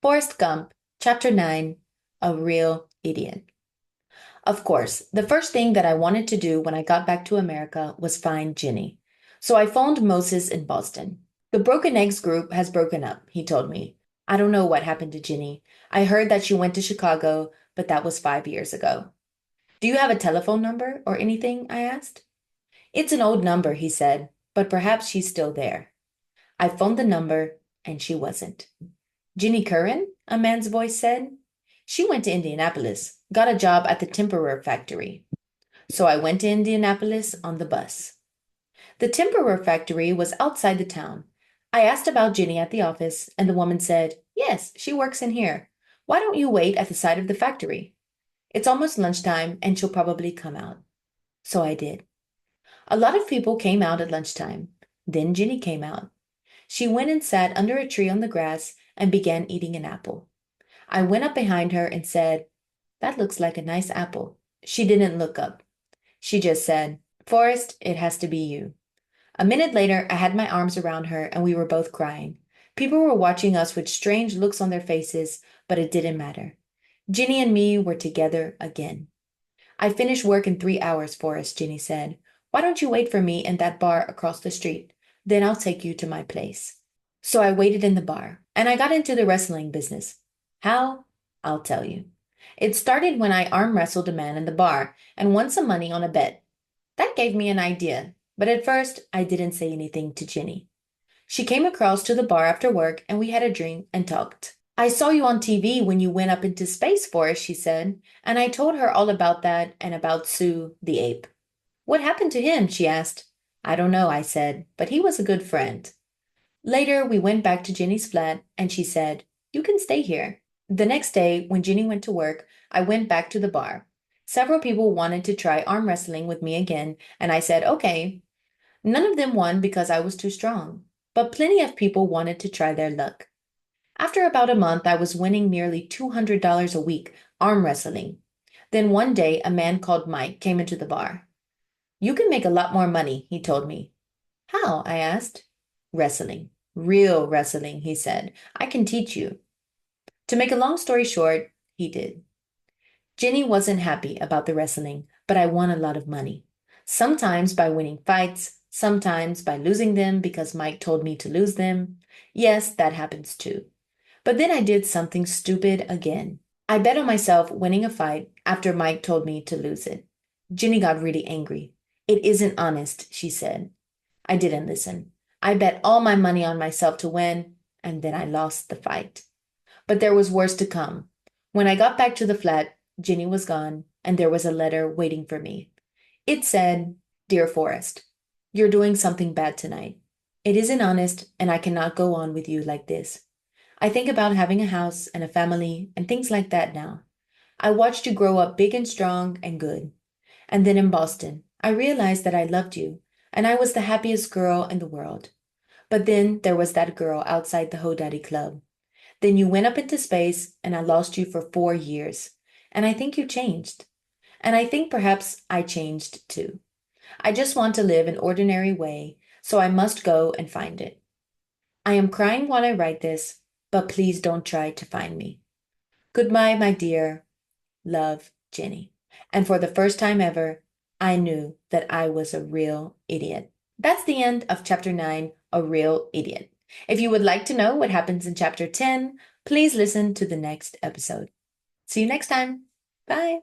Forrest Gump, Chapter 9, A Real Idiot. Of course, the first thing that I wanted to do when I got back to America was find Ginny. So I phoned Moses in Boston. The Broken Eggs group has broken up, he told me. I don't know what happened to Ginny. I heard that she went to Chicago, but that was 5 years ago. Do you have a telephone number or anything? I asked. It's an old number, he said, but perhaps she's still there. I phoned the number, and she wasn't. Ginny Curran? A man's voice said. She went to Indianapolis, got a job at the Temporary factory. So I went to Indianapolis on the bus. The Temporary factory was outside the town. I asked about Ginny at the office, and the woman said, Yes, she works in here. Why don't you wait at the side of the factory? It's almost lunchtime, and she'll probably come out. So I did. A lot of people came out at lunchtime. Then Ginny came out. She went and sat under a tree on the grass and began eating an apple. I went up behind her and said, That looks like a nice apple. She didn't look up. She just said, Forrest, it has to be you. A minute later, I had my arms around her and we were both crying. People were watching us with strange looks on their faces, but it didn't matter. Ginny and me were together again. I finished work in 3 hours, Forrest, Ginny said. Why don't you wait for me in that bar across the street? Then I'll take you to my place. So I waited in the bar, and I got into the wrestling business. How? I'll tell you. It started when I arm wrestled a man in the bar and won some money on a bet. That gave me an idea, but at first I didn't say anything to Ginny. She came across to the bar after work and we had a drink and talked. I saw you on TV when you went up into space, Forrest, she said, and I told her all about that and about Sue, the ape. What happened to him? She asked. I don't know, I said, but he was a good friend. Later, we went back to Ginny's flat and she said, You can stay here. The next day, when Ginny went to work, I went back to the bar. Several people wanted to try arm wrestling with me again, and I said, Okay. None of them won because I was too strong, but plenty of people wanted to try their luck. After about a month, I was winning nearly $200 a week arm wrestling. Then one day, a man called Mike came into the bar. You can make a lot more money, he told me. How? I asked. Wrestling. Real wrestling, he said. I can teach you. To make a long story short, he did. Ginny wasn't happy about the wrestling, but I won a lot of money. Sometimes by winning fights, sometimes by losing them because Mike told me to lose them. Yes, that happens too. But then I did something stupid again. I bet on myself winning a fight after Mike told me to lose it. Ginny got really angry. It isn't honest, she said. I didn't listen. I bet all my money on myself to win, and then I lost the fight. But there was worse to come. When I got back to the flat, Ginny was gone, and there was a letter waiting for me. It said, Dear Forrest, you're doing something bad tonight. It isn't honest, and I cannot go on with you like this. I think about having a house and a family and things like that now. I watched you grow up big and strong and good. And then in Boston, I realized that I loved you, and I was the happiest girl in the world. But then there was that girl outside the Hodaddy Club. Then you went up into space, and I lost you for 4 years. And I think you changed. And I think perhaps I changed too. I just want to live an ordinary way, so I must go and find it. I am crying while I write this, but please don't try to find me. Goodbye, my dear. Love, Jenny. And for the first time ever, I knew that I was a real idiot. That's the end of Chapter 9, A Real Idiot. If you would like to know what happens in Chapter 10, please listen to the next episode. See you next time. Bye.